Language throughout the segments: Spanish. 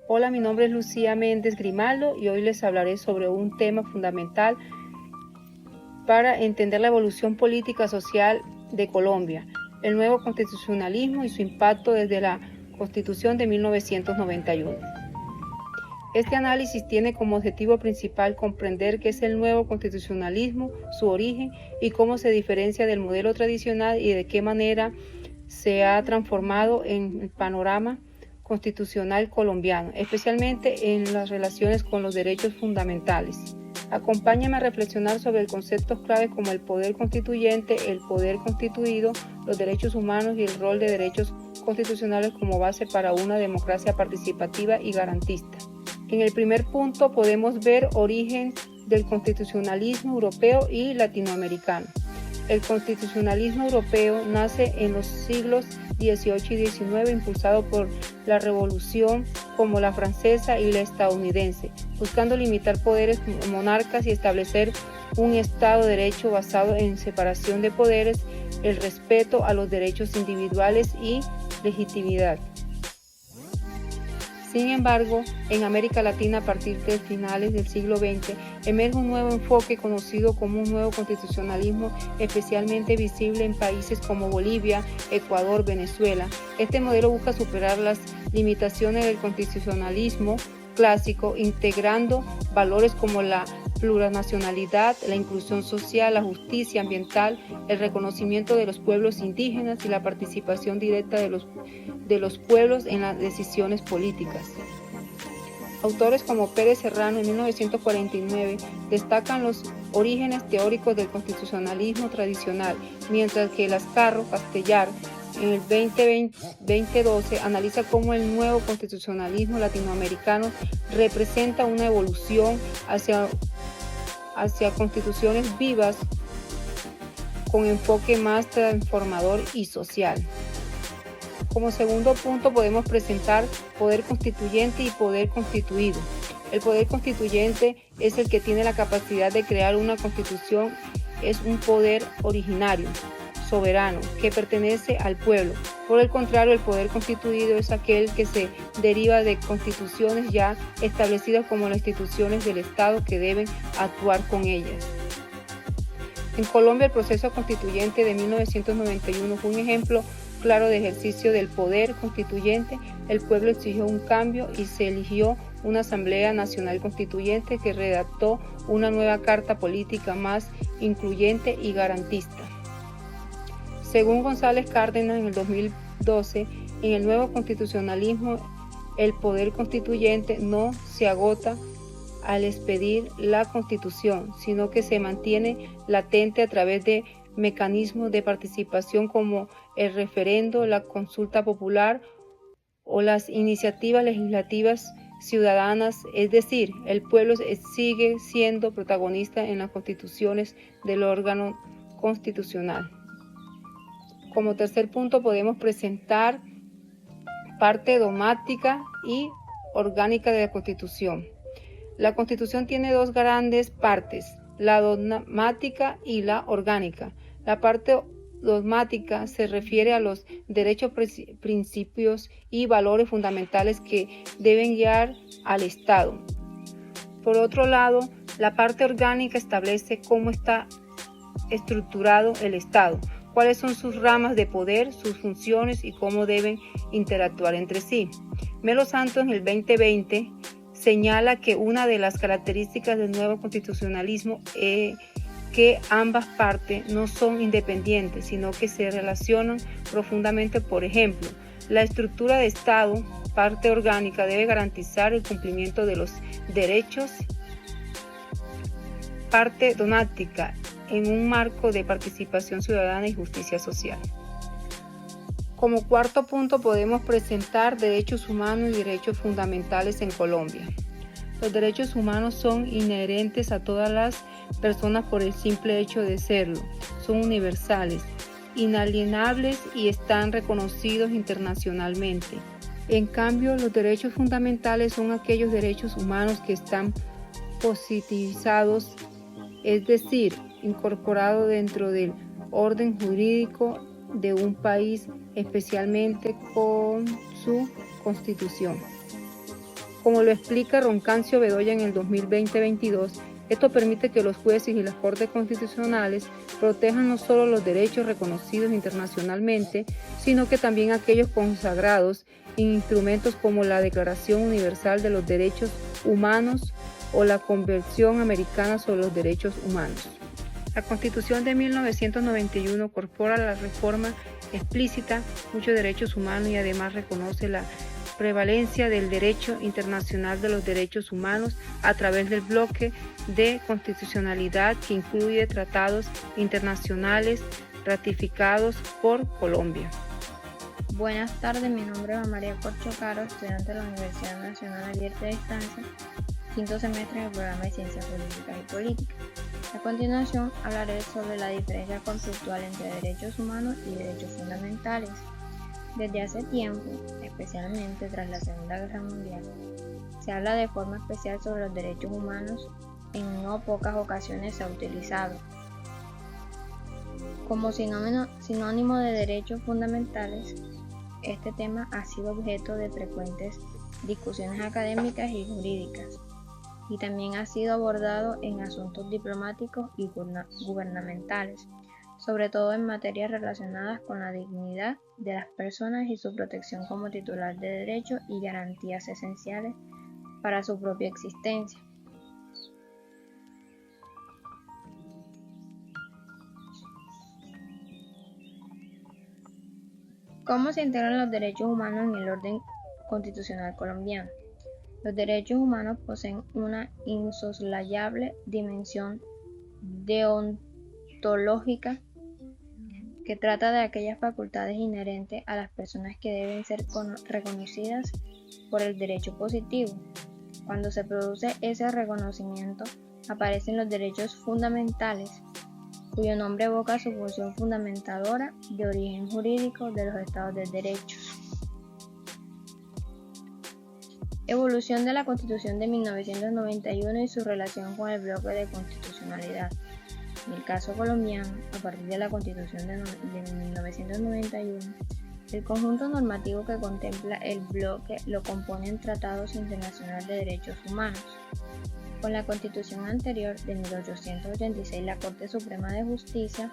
Hola, mi nombre es Lucía Méndez Grimaldo y hoy les hablaré sobre un tema fundamental para entender la evolución política social de Colombia, el nuevo constitucionalismo y su impacto desde la Constitución de 1991. Este análisis tiene como objetivo principal comprender qué es el nuevo constitucionalismo, su origen y cómo se diferencia del modelo tradicional y de qué manera se ha transformado en el panorama constitucional colombiano, especialmente en las relaciones con los derechos fundamentales. Acompáñame a reflexionar sobre conceptos claves como el poder constituyente, el poder constituido, los derechos humanos y el rol de derechos constitucionales como base para una democracia participativa y garantista. En el primer punto podemos ver origen del constitucionalismo europeo y latinoamericano. El constitucionalismo europeo nace en los siglos XVIII y XIX, impulsado por la revolución como la francesa y la estadounidense, buscando limitar poderes monarcas y establecer un Estado de Derecho basado en separación de poderes, el respeto a los derechos individuales y legitimidad. Sin embargo, en América Latina, a partir de finales del siglo XX, emerge un nuevo enfoque conocido como un nuevo constitucionalismo, especialmente visible en países como Bolivia, Ecuador, Venezuela. Este modelo busca superar las limitaciones del constitucionalismo clásico, integrando valores como la plurinacionalidad, la inclusión social, la justicia ambiental, el reconocimiento de los pueblos indígenas y la participación directa de los pueblos en las decisiones políticas. Autores como Pérez Serrano en 1949 destacan los orígenes teóricos del constitucionalismo tradicional, mientras que Lascarro Castellar en el 2012 analiza cómo el nuevo constitucionalismo latinoamericano representa una evolución hacia constituciones vivas con enfoque más transformador y social. Como segundo punto podemos presentar poder constituyente y poder constituido. El poder constituyente es el que tiene la capacidad de crear una constitución, es un poder originario, soberano, que pertenece al pueblo. Por el contrario, el poder constituido es aquel que se deriva de constituciones ya establecidas como las instituciones del Estado que deben actuar con ellas. En Colombia, el proceso constituyente de 1991 fue un ejemplo claro de ejercicio del poder constituyente. El pueblo exigió un cambio y se eligió una Asamblea Nacional Constituyente que redactó una nueva carta política más incluyente y garantista. Según González Cárdenas en el 2012, en el nuevo constitucionalismo, el poder constituyente no se agota al expedir la Constitución, sino que se mantiene latente a través de mecanismos de participación como el referendo, la consulta popular o las iniciativas legislativas ciudadanas, es decir, el pueblo sigue siendo protagonista en las constituciones del órgano constitucional. Como tercer punto podemos presentar parte dogmática y orgánica de la Constitución. La Constitución tiene dos grandes partes, la dogmática y la orgánica. La parte dogmática se refiere a los derechos, principios y valores fundamentales que deben guiar al Estado. Por otro lado, la parte orgánica establece cómo está estructurado el Estado, cuáles son sus ramas de poder, sus funciones y cómo deben interactuar entre sí. Melo Santos en el 2020 señala que una de las características del nuevo constitucionalismo es que ambas partes no son independientes, sino que se relacionan profundamente. Por ejemplo, la estructura de Estado, parte orgánica, debe garantizar el cumplimiento de los derechos, parte dogmática, en un marco de participación ciudadana y justicia social. Como cuarto punto podemos presentar derechos humanos y derechos fundamentales en Colombia. Los derechos humanos son inherentes a todas las personas por el simple hecho de serlo. Son universales, inalienables y están reconocidos internacionalmente. En cambio, los derechos fundamentales son aquellos derechos humanos que están positivizados, es decir, incorporados dentro del orden jurídico de un país, especialmente con su constitución. Como lo explica Roncancio Bedoya en el 2020-22, esto permite que los jueces y las cortes constitucionales protejan no solo los derechos reconocidos internacionalmente, sino que también aquellos consagrados en instrumentos como la Declaración Universal de los Derechos Humanos o la Convención Americana sobre los Derechos Humanos. La Constitución de 1991 incorpora la reforma explícita muchos derechos humanos y además reconoce la prevalencia del derecho internacional de los derechos humanos a través del bloque de constitucionalidad que incluye tratados internacionales ratificados por Colombia. Buenas tardes, mi nombre es María Corcho Caro, estudiante de la Universidad Nacional Abierta de Distancia, quinto semestre en el programa de Ciencias Políticas y Política. A continuación hablaré sobre la diferencia conceptual entre derechos humanos y derechos fundamentales. Desde hace tiempo, especialmente tras la Segunda Guerra Mundial, se habla de forma especial sobre los derechos humanos. En no pocas ocasiones se ha utilizado como sinónimo de derechos fundamentales. Este tema ha sido objeto de frecuentes discusiones académicas y jurídicas, y también ha sido abordado en asuntos diplomáticos y gubernamentales, sobre todo en materias relacionadas con la dignidad de las personas y su protección como titular de derechos y garantías esenciales para su propia existencia. ¿Cómo se integran los derechos humanos en el orden constitucional colombiano? Los derechos humanos poseen una insoslayable dimensión deontológica que trata de aquellas facultades inherentes a las personas que deben ser reconocidas por el derecho positivo. Cuando se produce ese reconocimiento, aparecen los derechos fundamentales, cuyo nombre evoca su función fundamentadora de origen jurídico de los Estados de Derecho. Evolución de la Constitución de 1991 y su relación con el bloque de constitucionalidad. En el caso colombiano, a partir de la Constitución de 1991, el conjunto normativo que contempla el bloque lo componen tratados internacionales de derechos humanos. Con la Constitución anterior de 1886, la Corte Suprema de Justicia,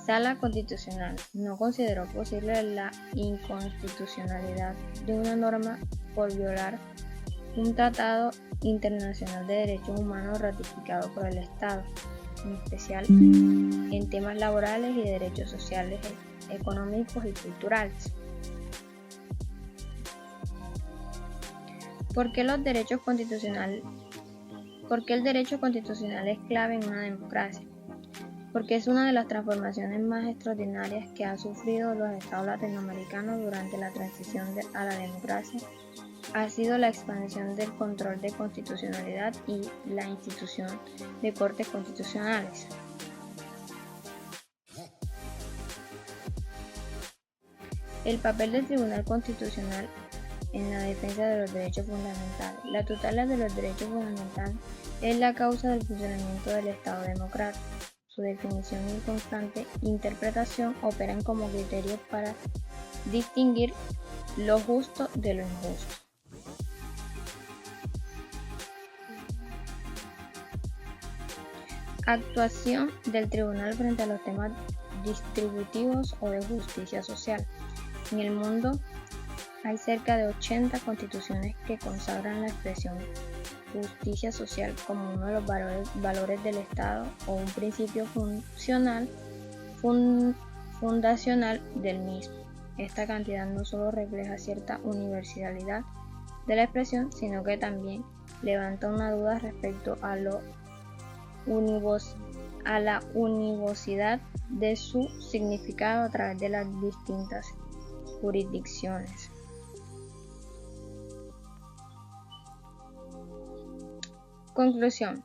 Sala Constitucional, no consideró posible la inconstitucionalidad de una norma por violar un tratado internacional de derechos humanos ratificado por el Estado, en especial en temas laborales y de derechos sociales, económicos y culturales. ¿Por qué el derecho constitucional es clave en una democracia? Porque es una de las transformaciones más extraordinarias que han sufrido los estados latinoamericanos durante la transición a la democracia. Ha sido la expansión del control de constitucionalidad y la institución de cortes constitucionales. El papel del Tribunal Constitucional en la defensa de los derechos fundamentales. La tutela de los derechos fundamentales es la causa del funcionamiento del Estado democrático. Su definición y constante interpretación operan como criterios para distinguir lo justo de lo injusto. Actuación del tribunal frente a los temas distributivos o de justicia social. En el mundo hay cerca de 80 constituciones que consagran la expresión justicia social como uno de los valores del Estado o un principio fundacional del mismo. Esta cantidad no solo refleja cierta universalidad de la expresión, sino que también levanta una duda respecto a la univocidad de su significado a través de las distintas jurisdicciones. Conclusión.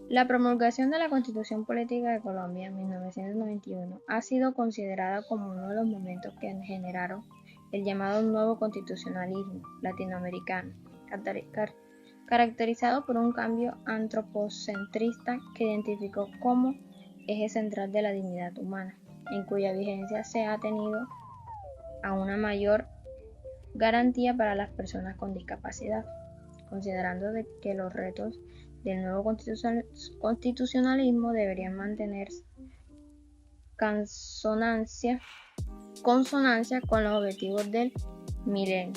La promulgación de la Constitución Política de Colombia en 1991 ha sido considerada como uno de los momentos que generaron el llamado nuevo constitucionalismo latinoamericano, caracterizado por un cambio antropocentrista que identificó como eje central de la dignidad humana, en cuya vigencia se ha tenido a una mayor garantía para las personas con discapacidad, considerando que los retos del nuevo constitucionalismo deberían mantenerse consonancia con los objetivos del milenio,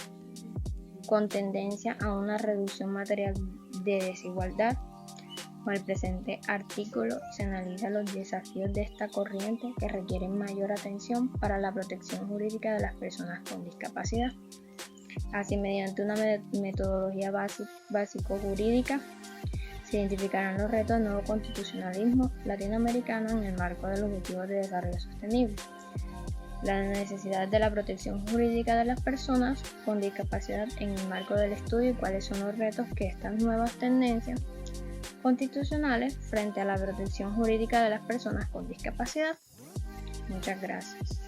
con tendencia a una reducción material de desigualdad. Con el presente artículo se analizan los desafíos de esta corriente que requieren mayor atención para la protección jurídica de las personas con discapacidad. Así, mediante una metodología básico-jurídica, se identificarán los retos del nuevo constitucionalismo latinoamericano en el marco de los Objetivos de Desarrollo Sostenible, la necesidad de la protección jurídica de las personas con discapacidad en el marco del estudio y cuáles son los retos que estas nuevas tendencias constitucionales frente a la protección jurídica de las personas con discapacidad. Muchas gracias.